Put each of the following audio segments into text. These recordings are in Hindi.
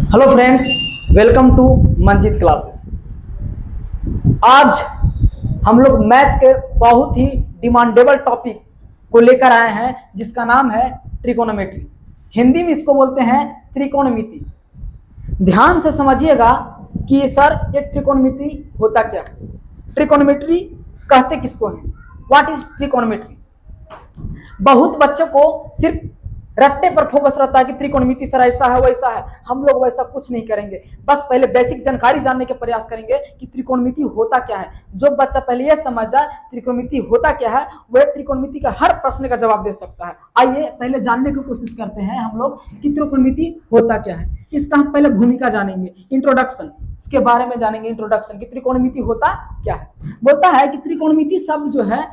Hello friends, welcome to Manjit classes. आज हम लोग मैथ के बहुत ही डिमांडेबल टॉपिक को लेकर आए हैं जिसका नाम है त्रिकोणमिति। हिंदी में इसको बोलते हैं त्रिकोणमिति। ध्यान से समझिएगा कि सर ये त्रिकोणमिति होता क्या है, त्रिकोणमिति कहते किसको हैं, व्हाट इज त्रिकोणमिति। बहुत बच्चों को सिर्फ रट्टे पर फोकस रहता है कि त्रिकोणमिति सर ऐसा है वैसा है। हम लोग वैसा कुछ नहीं करेंगे, बस पहले बेसिक जानकारी जानने के प्रयास करेंगे कि त्रिकोणमिति होता क्या है। जो बच्चा पहले यह समझ जाए त्रिकोणमिति होता क्या है, वह त्रिकोणमिति का हर प्रश्न का जवाब दे सकता है। आइए पहले जानने की कोशिश करते हैं हम लोग कि त्रिकोणमिति होता क्या है। इसका हम पहले भूमिका जानेंगे, इंट्रोडक्शन, इसके बारे में जानेंगे। इंट्रोडक्शन कि त्रिकोणमिति होता क्या है। बोलता है कि त्रिकोणमिति शब्द जो है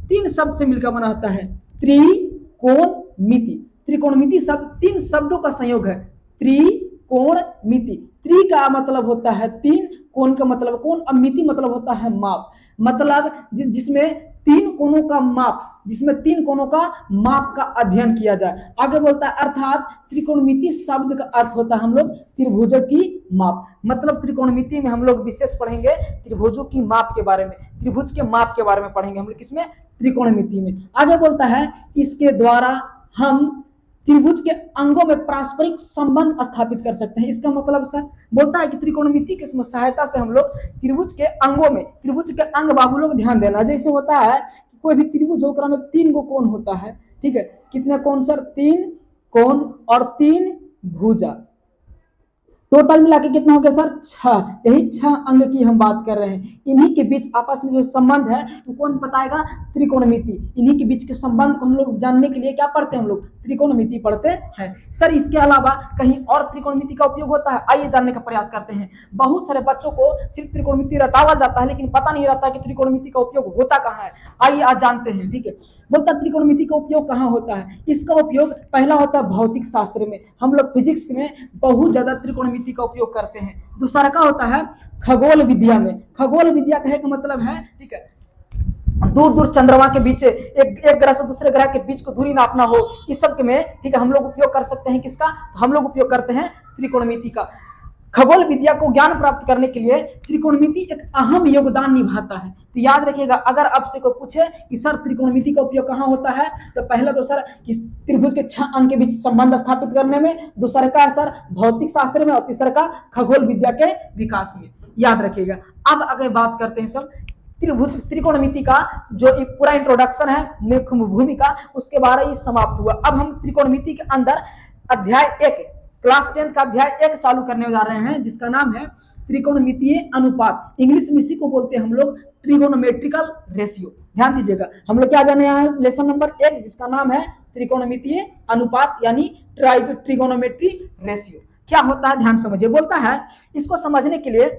तीन शब्द से मिलकर बना होता है। त्रिकोणमिति, त्रिकोणमिति शब्द तीन शब्दों का संयोग है। त्रिकोणमिति, त्रि का मतलब होता है तीन, कोण का मतलब कोण, और मिति मतलब होता है माप। मतलब जिसमें तीन कोणों का माप, जिसमें तीन कोणों का माप का अध्ययन किया जाए। आगे बोलता है अर्थात त्रिकोणमिति शब्द का अर्थ होता है हम लोग त्रिभुजों की माप। मतलब त्रिकोणमिति में हम लोग विशेष पढ़ेंगे त्रिभुजों की माप के बारे में, त्रिभुज के माप के बारे में पढ़ेंगे हम लोग किसमें, त्रिकोणमिति में। आगे बोलता है इसके द्वारा हम त्रिभुज के अंगों में पारस्परिक संबंध स्थापित कर सकते हैं। इसका मतलब सर बोलता है कि त्रिकोणमिति की सहायता से हम लोग त्रिभुज के अंगों में, त्रिभुज के अंग बाबू लोग ध्यान देना, जैसे होता है कोई भी त्रिभुज होकर में तीन गो कोण होता है, ठीक है। कितने कोण सर, तीन कोण और तीन भुजा, टोटल मिला के कितना हो गया सर, छह। यही छह अंग की हम बात कर रहे हैं। इन्हीं के बीच आपस में जो संबंध है वो कौन बताएगा, त्रिकोणमिति। इन्हीं के बीच के संबंध को हम लोग जानने के लिए क्या पढ़ते हैं, हम लोग त्रिकोणमिति पढ़ते हैं। सर इसके अलावा कहीं और त्रिकोणमिति का उपयोग होता है, आइए जानने का प्रयास करते हैं। बहुत सारे बच्चों को सिर्फ त्रिकोणमिति रटावा जाता है लेकिन पता नहीं रहता कि त्रिकोणमिति का उपयोग होता कहाँ है। आइए आज जानते हैं, ठीक है। बोलता त्रिकोणमिति का उपयोग कहाँ होता है। इसका उपयोग पहला होता है भौतिक शास्त्र में, हम लोग फिजिक्स में बहुत ज्यादा त्रिकोणमिति का उपयोग करते हैं। दूसरा का होता है खगोल विद्या में। खगोल विद्या कहे का मतलब है, ठीक है, दूर दूर चंद्रमा के बीच एक ग्रह से दूसरे ग्रह के बीच को दूरी नापना हो, इस सब में, ठीक है, हम लोग उपयोग कर सकते हैं किसका, हम लोग उपयोग करते हैं त्रिकोणमिति का। खगोल विद्या को ज्ञान प्राप्त करने के लिए त्रिकोणमिति एक अहम योगदान निभाता है। तो याद रखिएगा, अगर आपसे कोई पूछे कि सर त्रिकोणमिति का उपयोग कहाँ होता है, तो पहला तो सर त्रिभुज के छह अंग के बीच संबंध स्थापित करने में, दूसरा का सर भौतिक शास्त्र में, और तीसरा का खगोल विद्या के विकास में। याद रखिएगा। अब अगर बात करते हैं सब त्रिभुज त्रिकोणमिति का जो पूरा इंट्रोडक्शन है, मुख्य भूमिका, उसके बारे में समाप्त हुआ। अब हम त्रिकोणमिति के अंदर अध्याय 1, क्लास 10 का अध्याय 1 चालू करने जा रहे हैं जिसका नाम है त्रिकोणमितीय अनुपात। इंग्लिश में इसी को बोलते हैं हम लोग ट्रिगोनोमेट्रिकल रेशियो। ध्यान दीजिएगा, हम लोग क्या जाने आए हैं, लेसन नंबर 1 जिसका नाम है त्रिकोणमितीय अनुपात यानी ट्रिगोनोमेट्री रेशियो। क्या होता है ध्यान समझिए। बोलता है इसको समझने के लिए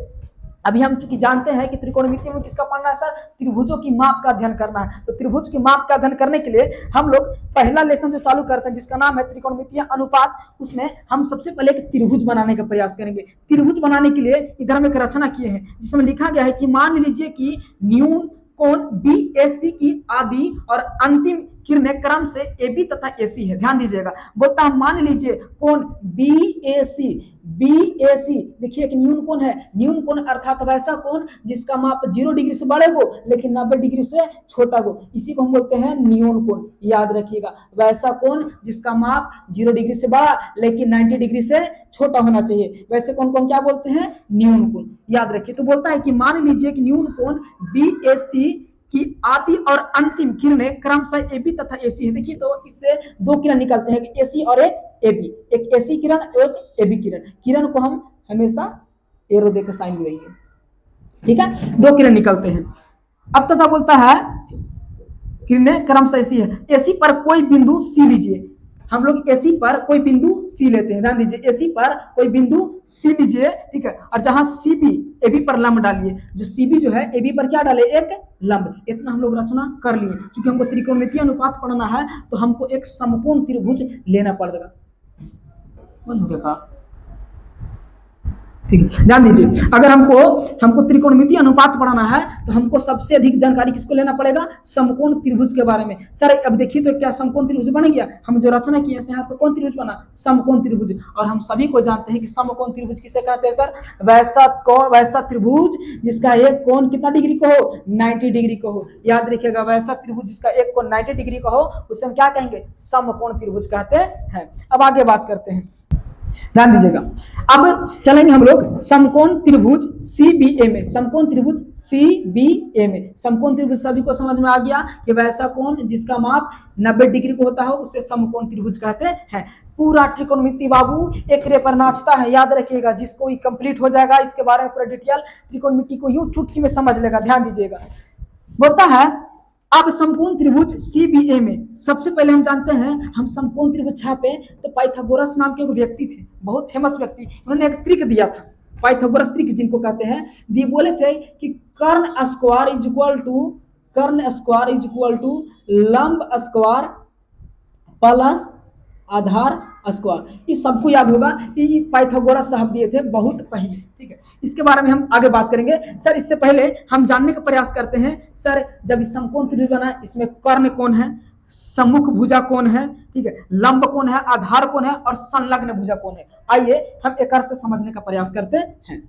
अभी हम चूंकि जानते हैं कि त्रिकोणमिति में किसका पढ़ना है सर, त्रिभुजों की माप का अध्ययन करना है। तो त्रिभुज की माप का अध्ययन करने के लिए हम लोग पहला लेसन जो चालू करते हैं जिसका नाम है त्रिकोणमितीय अनुपात, उसमें हम सबसे पहले एक त्रिभुज बनाने का प्रयास करेंगे। त्रिभुज बनाने के लिए इधर हम एक रचना किए हैं जिसमें लिखा गया है कि मान लीजिए कि न्यून कोण BAC की आदि और अंतिम किरणें क्रम से AB तथा AC है। ध्यान दीजिएगा, बोलता है मान लीजिए कोण BAC देखिए कि न्यून कोण है। न्यून कोण अर्थात वैसा कोण जिसका माप 0 डिग्री से बड़े हो लेकिन 90 डिग्री से छोटा हो, इसी को हम बोलते हैं न्यून कोण। याद रखिएगा, वैसा कोण जिसका माप 0 डिग्री से बड़ा लेकिन 90 डिग्री से छोटा होना चाहिए, वैसे कोण को हम क्या बोलते हैं, न्यून कोण। याद रखिए। तो बोलता है कि मान लीजिए कि न्यून कोण BAC की आदि और अंतिम किरणें क्रमशः AB तथा AC है। देखिए तो इससे दो किरण निकलते हैं, एक AC और एक AB, एक AC किरण एक AB किरण। किरण को हम हमेशा एरो देकर साइन देंगे, ठीक है, दो किरण निकलते हैं। अब तथा बोलता है किरणें क्रमशः AC है। AC पर कोई बिंदु C लीजिए, हम लोग AC पर कोई बिंदु C लेते हैं। ध्यान दीजिए, AC पर कोई बिंदु C लीजिए, ठीक है, और जहां CB AB पर लंब डालिए। जो CB जो है AB पर क्या डाले, एक लंब। इतना हम लोग रचना कर लिए। क्योंकि हमको त्रिकोणमितीय अनुपात पढ़ना है तो हमको एक समकोण त्रिभुज लेना पड़ेगा। ठीक है, ध्यान दीजिए, अगर हमको त्रिकोणमितीय अनुपात पढ़ाना है तो हमको सबसे अधिक जानकारी किसको लेना पड़ेगा, समकोण त्रिभुज के बारे में। सर अब देखिए तो क्या समकोण त्रिभुज बन गया, हम जो रचना किए यहाँ पे कौन त्रिभुज बना, समकोण त्रिभुज। और हम सभी को जानते हैं कि समकोण त्रिभुज किसे कहते हैं सर, वैसा त्रिभुज जिसका एक कोण कितना डिग्री को हो, 90 डिग्री को हो। याद रखिएगा, वैसा त्रिभुज जिसका एक कोण 90 डिग्री का हो उसे हम क्या कहेंगे, समकोण त्रिभुज कहते हैं। अब आगे बात करते हैं, ध्यान दीजिएगा। अब चलेंगे हम लोग समकोण त्रिभुज CBA में। समकोण त्रिभुज CBA में, समकोण त्रिभुज सभी को समझ में आ गया कि वैसा कोण जिसका माप 90 डिग्री को होता है उसे समकोण त्रिभुज कहते हैं। पूरा त्रिकोणमिति बाबू एक रे पर नाचता है, याद रखिएगा। जिसको कंप्लीट हो जाएगा इसके बारे में पूरा डिटेल त्रिकोणमिति को यूं चुटकी में समझ लेगा। ध्यान दीजिएगा, बोलता है अब समकोण त्रिभुज CBA में सबसे पहले हम जानते हैं, हम समकोण त्रिभुज छापे तो पाइथागोरस नाम के एक व्यक्ति थे, बहुत फेमस व्यक्ति। उन्होंने एक त्रिक दिया था, पाइथागोरस त्रिक जिनको कहते हैं। दिए बोले थे कि कर्ण स्क्वायर इज इक्वल टू लंब स्क्वायर प्लस आधार स्क्वायर। ये सबको याद होगा कि पाइथागोरस साहब दिए थे बहुत पहले। ठीक है, इसके बारे में हम आगे बात करेंगे। सर इससे पहले हम जानने का प्रयास करते हैं, सर जब इस समकोण त्रिभुज बना इसमें कर्ण कौन है, सम्मुख भुजा कौन है, ठीक है, लंब कौन है, आधार कौन है और संलग्न भुजा कौन है। आइए हम एक अर्थ से समझने का प्रयास करते हैं।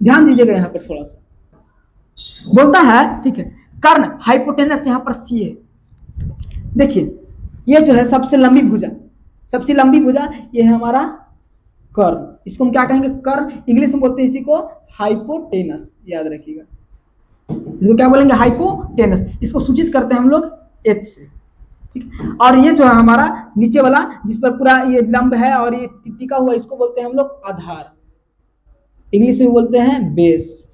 ध्यान दीजिएगा, यहाँ पर थोड़ा सा बोलता है, ठीक है, कर्ण हाइपोटेनस यहाँ पर C है। देखिए ये जो है सबसे लंबी भुजा, ये है हमारा कर्ण। इसको हम क्या कहेंगे, कर्ण। इंग्लिश में बोलते हैं इसी को हाइपोटेनस, याद रखिएगा। इसको क्या बोलेंगे, हाइपोटेनस। इसको सूचित करते हैं हम लोग H से, ठीक। और ये जो है हमारा नीचे वाला जिस पर पूरा ये लंब है और ये टिका हुआ, इसको बोलते हैं हम लोग आधार, इंग्लिश में बोलते हैं बेस,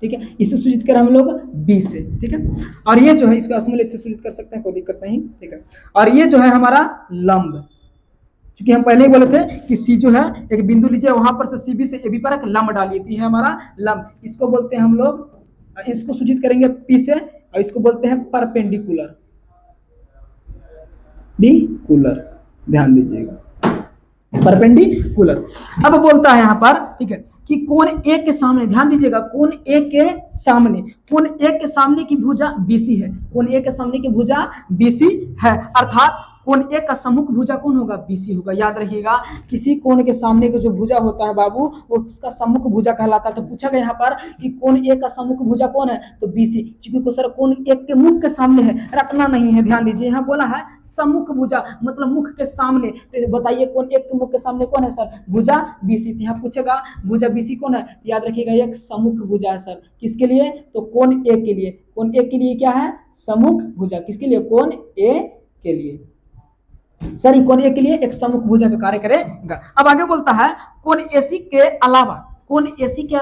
ठीक है। इसे सूचित कर हम लोग B से, ठीक है। और ये जो है इसको स्मॉल h से सूचित कर सकते हैं, कोई दिक्कत नहीं, ठीक है। और ये जो है हमारा लंब, क्योंकि हम पहले ही बोले थे कि C जो है एक बिंदु लीजिए, वहां पर से CB से AB पर एक लंब डालिए, तो ये है हमारा लंब। इसको बोलते हैं हम लोग, इसको सूचित करेंगे P से, और इसको बोलते हैं परपेंडिकुलर, ध्यान दीजिएगा, परपेंडिकुलर। अब बोलता है यहाँ पर, ठीक है, कि कोण A के सामने, ध्यान दीजिएगा, कोण A के सामने की भुजा BC है, कोण A के सामने की भुजा BC है, अर्थात कोण A का सम्मुख भुजा कौन होगा, BC होगा। याद रखिएगा, किसी कोण के सामने का जो भुजा होता है बाबू वो उसका सम्मुख भुजा कहलाता है। तो पूछा गया यहाँ पर कि कोण A का सम्मुख भुजा कौन है, तो BC। क्योंकि सर कोण A के मुख के सामने है, रटना नहीं है, ध्यान दीजिए। यहाँ बोला है सम्मुख भुजा मतलब मुख के सामने, तो बताइए कोण A के मुख के सामने कौन है सर, भुजा BC। यहाँ पूछेगा भुजा BC कौन है, याद रखिएगा एक सम्मुख भुजा है सर। किसके लिए, तो कोण A के लिए। कोण A के लिए क्या है, सम्मुख भुजा। किसके लिए, कोण A के लिए, सर कोण A के लिए एक सम्मुख भुजा का कार्य करेगा। अब आगे बोलता है कोण AC के अलावा, भुजा AC के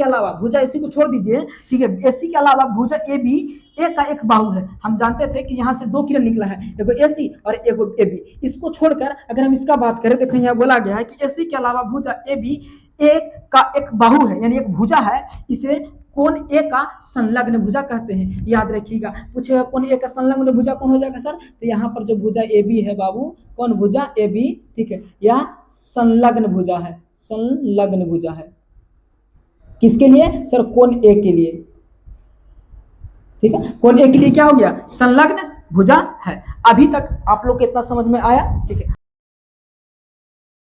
अलावा, भुजा AC को छोड़ दीजिए, ठीक है, AC के अलावा भुजा AB A का एक बाहु है। हम जानते थे कि यहाँ से दो किरण निकला है, एगो AC और एगो AB। इसको छोड़कर अगर हम इसका बात करें, देखो यहाँ बोला गया है कि AC के अलावा भुजा AB एक का एक बाहु है, यानी एक भुजा है, इसे कोण A का संलग्न भुजा कहते हैं। याद रखिएगा, पूछेगा कोण A का संलग्न भुजा कौन हो जाएगा सर, तो यहाँ पर जो भुजा AB है बाबू, कौन भुजा AB, ठीक है, यह संलग्न भुजा है, संलग्न भुजा है। किसके लिए सर, कोण A के लिए, ठीक है। कोण A के लिए क्या हो गया, संलग्न भुजा है। अभी तक आप लोग को इतना समझ में आया, ठीक है।